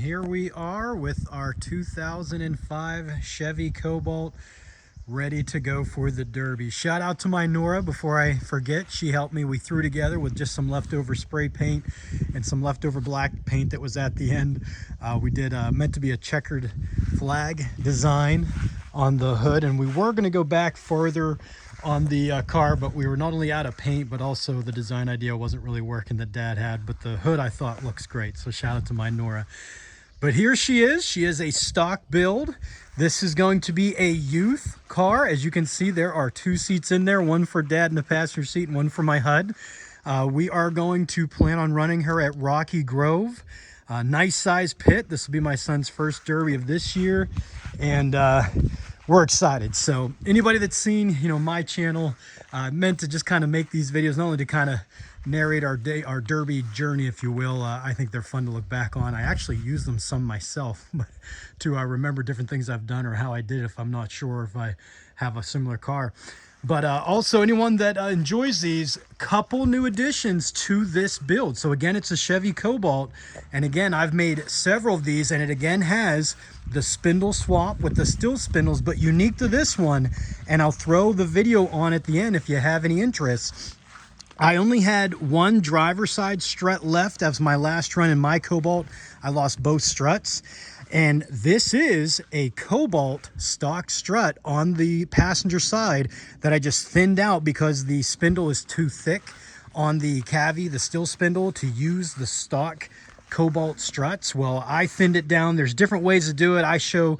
here we are with our 2005 Chevy Cobalt ready to go for the Derby. Shout out to my Nora before I forget. She helped me. We threw together with just some leftover spray paint and some leftover black paint that was at the end. We did meant to be a checkered flag design on the hood, and we were going to go back further on the car, but we were not only out of paint, but also the design idea wasn't really working that Dad had. But the hood I thought looks great, so shout out to my Nora. But here she is. She is a stock build. This is going to be a youth car. As you can see, there are two seats in there, one for Dad in the passenger seat and one for my HUD. We are going to plan on running her at Rocky Grove. Nice size pit. This will be my son's first Derby of this year, and we're excited. So anybody that's seen, my channel, meant to just kind of make these videos, not only to kind of narrate our Derby journey, if you will. I think they're fun to look back on. I actually use them some myself to remember different things I've done or how I did if I'm not sure if I have a similar car. But also anyone that enjoys these, couple new additions to this build. So again, it's a Chevy Cobalt, and again, I've made several of these, and it again has the spindle swap with the steel spindles, but unique to this one, and I'll throw the video on at the end if you have any interest. I only had one driver's side strut left. That was my last run in my Cobalt. I lost both struts. And this is a Cobalt stock strut on the passenger side that I just thinned out because the spindle is too thick on the Cavi, the steel spindle, to use the stock Cobalt struts. Well, I thinned it down. There's different ways to do it. I show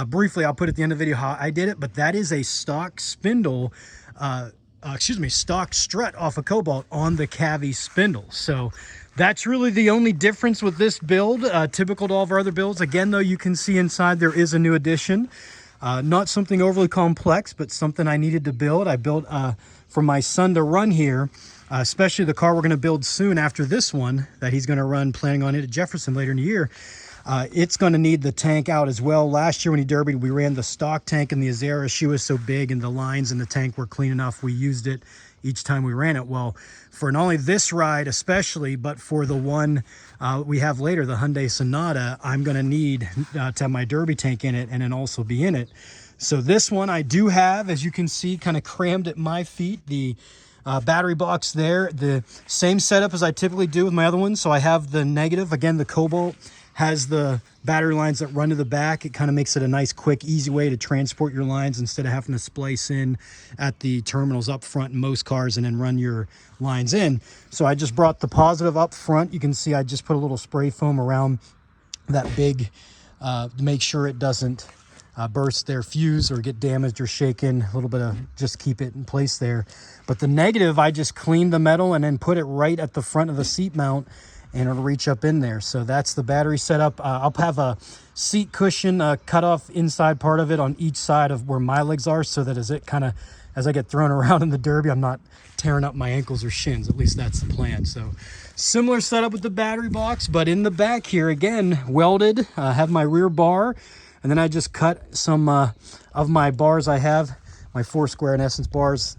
briefly, I'll put at the end of the video how I did it, but that is a stock spindle, stock strut off a Cobalt on the Cavi spindle. So that's really the only difference with this build, typical to all of our other builds. Again, though, you can see inside there is a new addition. Not something overly complex, but something I needed to build. I built for my son to run here, especially the car we're going to build soon after this one that he's going to run, planning on it at Jefferson later in the year. It's going to need the tank out as well. Last year when he derbied, we ran the stock tank in the Azera. She was so big and the lines in the tank were clean enough. We used it each time we ran it. Well, for not only this ride especially, but for the one we have later, the Hyundai Sonata, I'm going to need to have my Derby tank in it and then also be in it. So this one I do have, as you can see, kind of crammed at my feet. The battery box there, the same setup as I typically do with my other ones. So I have the negative. Again, the Cobalt has the battery lines that run to the back. It kind of makes it a nice, quick, easy way to transport your lines instead of having to splice in at the terminals up front in most cars and then run your lines in. So I just brought the positive up front. You can see I just put a little spray foam around that big to make sure it doesn't burst their fuse or get damaged or shaken. A little bit of just keep it in place there. But the negative, I just cleaned the metal and then put it right at the front of the seat mount, and it'll reach up in there. So that's the battery setup. I'll have a seat cushion cut off inside part of it on each side of where my legs are, so that as I get thrown around in the Derby, I'm not tearing up my ankles or shins. At least that's the plan. So similar setup with the battery box, but in the back here, again, welded. Have my rear bar, and then I just cut some of my bars I have, my 4 square in essence bars,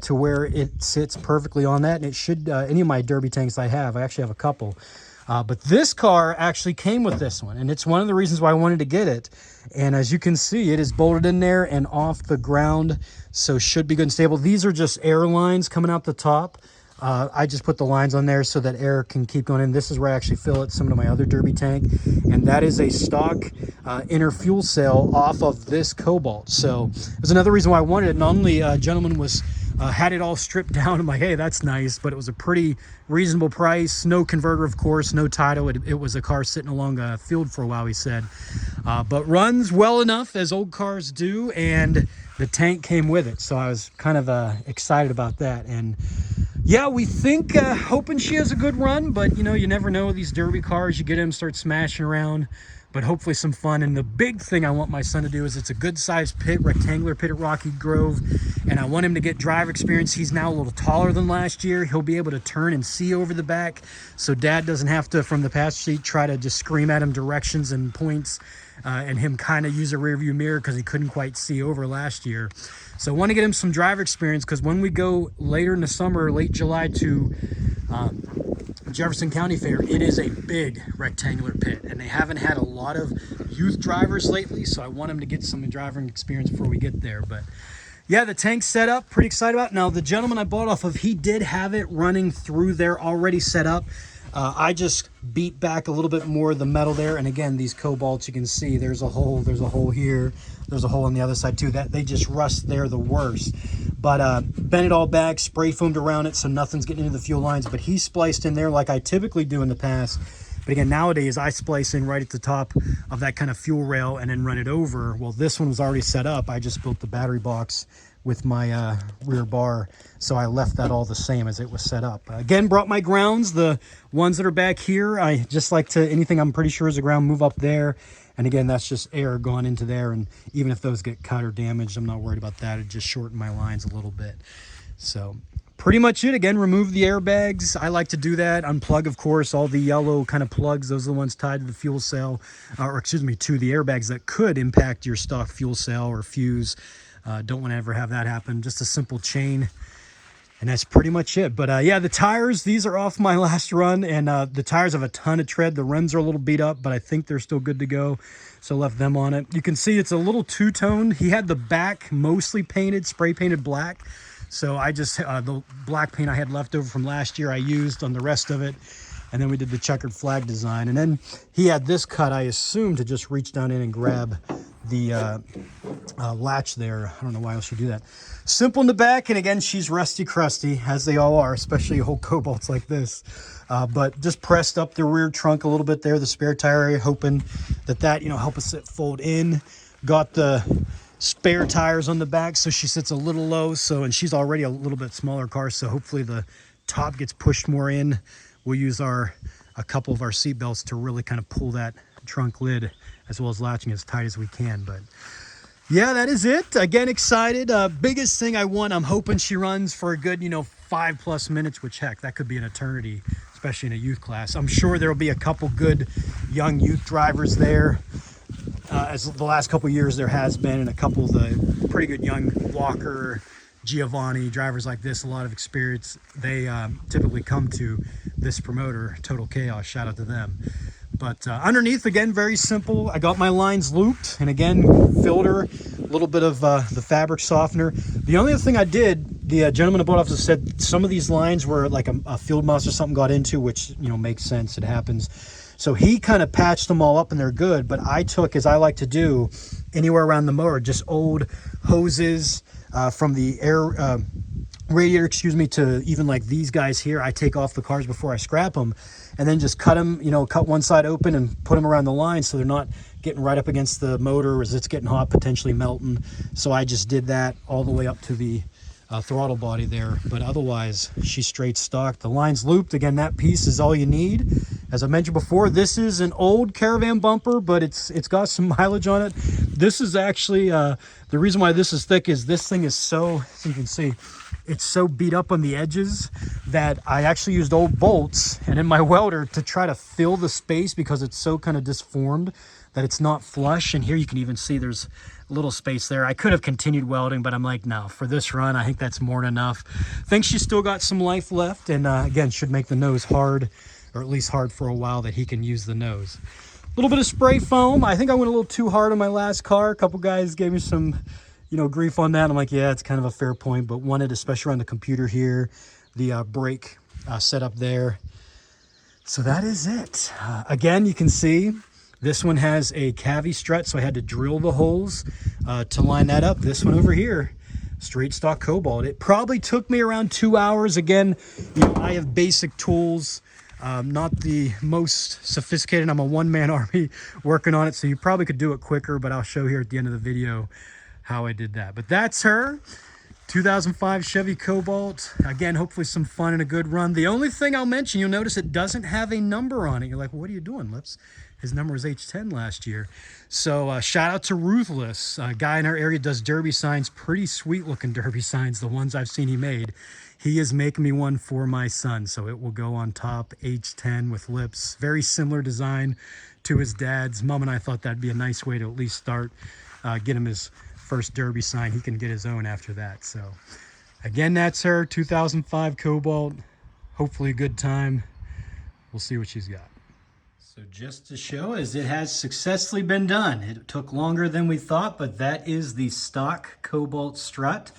to where it sits perfectly on that. And it should, any of my Derby tanks I actually have a couple. But this car actually came with this one, and it's one of the reasons why I wanted to get it. And as you can see, it is bolted in there and off the ground, so should be good and stable. These are just air lines coming out the top. I just put the lines on there so that air can keep going in. This is where I actually fill it, some of my other Derby tank, and that is a stock inner fuel cell off of this Cobalt. So there's another reason why I wanted it. Not only a gentleman had it all stripped down. I'm like, hey, that's nice, but it was a pretty reasonable price. No converter, of course, no title. It was a car sitting along a field for a while, he said, but runs well enough, as old cars do, and the tank came with it. So I was kind of excited about that. And yeah, we think, hoping she has a good run, but you never know with these Derby cars. You get them, start smashing around, but hopefully some fun. And the big thing I want my son to do is, it's a good sized pit, rectangular pit at Rocky Grove, and I want him to get driver experience. He's now a little taller than last year. He'll be able to turn and see over the back, so Dad doesn't have to, from the passenger seat, try to just scream at him directions and points, and him kind of use a rear view mirror because he couldn't quite see over last year. So I want to get him some driver experience, because when we go later in the summer, late July, to Jefferson County Fair, it is a big rectangular pit, and they haven't had a lot of youth drivers lately, so I want them to get some driving experience before we get there. But yeah, the tank's set up, pretty excited about it. Now, the gentleman I bought off of, he did have it running through there already set up. I just beat back a little bit more of the metal there, and again, these Cobalts, you can see there's a hole here, there's a hole on the other side too. That they just rust there the worst. But bent it all back, spray foamed around it so nothing's getting into the fuel lines, but he spliced in there like I typically do in the past. But again, nowadays I splice in right at the top of that kind of fuel rail and then run it over. Well, this one was already set up. I just built the battery box with my rear bar, so I left that all the same as it was set up. Again, brought my grounds, the ones that are back here. I just like to, anything I'm pretty sure is a ground, move up there. And again, that's just air going into there, and even if those get cut or damaged, I'm not worried about that. It just shortened my lines a little bit. So pretty much it. Again, remove the airbags. I like to do that. Unplug, of course, all the yellow kind of plugs. Those are the ones tied to the fuel cell, or excuse me, to the airbags that could impact your stock fuel cell or fuse. Don't want to ever have that happen. Just a simple chain, and that's pretty much it. But yeah, the tires, these are off my last run, and the tires have a ton of tread. The rims are a little beat up, but I think they're still good to go, so left them on it. You can see it's a little two-tone. He had the back mostly painted, spray painted black, so I just the black paint I had left over from last year I used on the rest of it. And then we did the checkered flag design, and then he had this cut, I assume, to just reach down in and grab the latch there. I don't know why else you do that. Simple in the back, and again, she's rusty crusty, as they all are, especially whole Cobalts like this. But just pressed up the rear trunk a little bit there, the spare tire area, hoping that, you know, help us fold in. Got the spare tires on the back, so she sits a little low, so, and she's already a little bit smaller car, so hopefully the top gets pushed more in. We'll use a couple of our seat belts to really kind of pull that trunk lid, as well as latching as tight as we can. But yeah, that is it. Again, excited. Biggest thing I want, I'm hoping she runs for a good, you know, 5+ minutes, which heck, that could be an eternity, especially in a youth class. I'm sure there'll be a couple good young youth drivers there, as the last couple years there has been, and a couple of the pretty good young Walker, Giovanni drivers like this, a lot of experience. They typically come to this promoter, Total Chaos. Shout out to them. But underneath, again, very simple. I got my lines looped, and again, filter, a little bit of the fabric softener. The only other thing I did, the gentleman I bought off said some of these lines were like a field mouse or something got into, which, you know, makes sense. It happens. So he kind of patched them all up and they're good. But I took, as I like to do, anywhere around the motor, just old hoses, from the air radiator, excuse me, to even like these guys here. I take off the cars before I scrap them, and then just cut them, you know, cut one side open and put them around the line so they're not getting right up against the motor as it's getting hot, potentially melting. So I just did that all the way up to the throttle body there, but otherwise she's straight stock. The line's looped. Again, that piece is all you need. As I mentioned before, this is an old Caravan bumper, but it's got some mileage on it. This is actually the reason why this is thick is this thing is so, as you can see, it's so beat up on the edges that I actually used old bolts and in my welder to try to fill the space, because it's so kind of disformed that it's not flush. And here you can even see there's a little space there. I could have continued welding, but I'm like, no, for this run, I think that's more than enough. Think she's still got some life left, and again, should make the nose hard, or at least hard for a while that he can use the nose. A little bit of spray foam. I think I went a little too hard on my last car. A couple guys gave me some, you know, grief on that. I'm like, yeah, it's kind of a fair point, but wanted, especially around the computer here, the brake setup there. So that is it. Again, you can see this one has a Cavi strut, so I had to drill the holes to line that up. This one over here, straight stock Cobalt. It probably took me around 2 hours. Again, you know, I have basic tools, not the most sophisticated. I'm a one-man army working on it, so you probably could do it quicker, but I'll show here at the end of the video how I did that. But that's her 2005 Chevy Cobalt. Again, hopefully some fun and a good run. The only thing I'll mention, you'll notice it doesn't have a number on it. You're like, well, what are you doing, Lips? His number was H10 last year. So shout out to Ruthless. A guy in our area does derby signs, pretty sweet looking derby signs, the ones I've seen he made. He is making me one for my son, so it will go on top, H10 with lips. Very similar design to his dad's. Mom and I thought that'd be a nice way to at least start, get him his first derby sign. He can get his own after that. So again, that's her 2005 Cobalt. Hopefully a good time. we'll see what she's got. So just to show, as it has successfully been done. It took longer than we thought, but that is the stock Cobalt strut.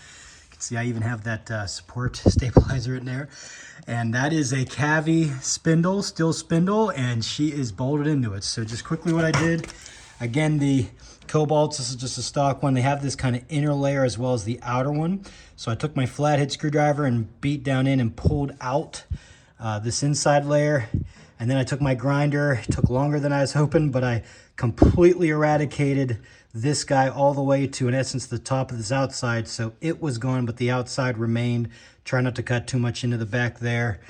You can see I even have that support stabilizer in there. And that is a Cavi spindle, steel spindle, and she is bolted into it. So just quickly what I did, again, the Cobalts, this is just a stock one. They have this kind of inner layer as well as the outer one. So I took my flathead screwdriver and beat down in and pulled out this inside layer. And then I took my grinder. It took longer than I was hoping, but I completely eradicated this guy all the way to, in essence, the top of this outside. So it was gone, but the outside remained. Try not to cut too much into the back there.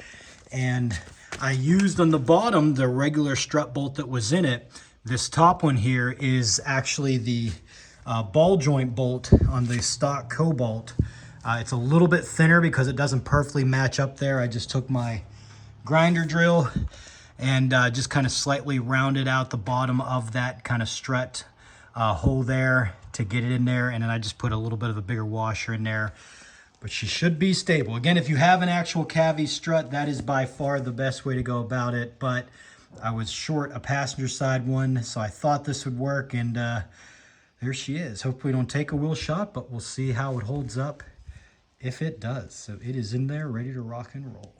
And I used on the bottom the regular strut bolt that was in it. This top one here is actually the ball joint bolt on the stock Cobalt. It's a little bit thinner because it doesn't perfectly match up there. I just took my grinder drill and just kind of slightly rounded out the bottom of that kind of strut hole there to get it in there. And then I just put a little bit of a bigger washer in there. But she should be stable. Again, if you have an actual Cavi strut, that is by far the best way to go about it. But I was short a passenger side one, so I thought this would work. And there she is. Hopefully we don't take a wheel shot, but we'll see how it holds up if it does. So it is in there, ready to rock and roll.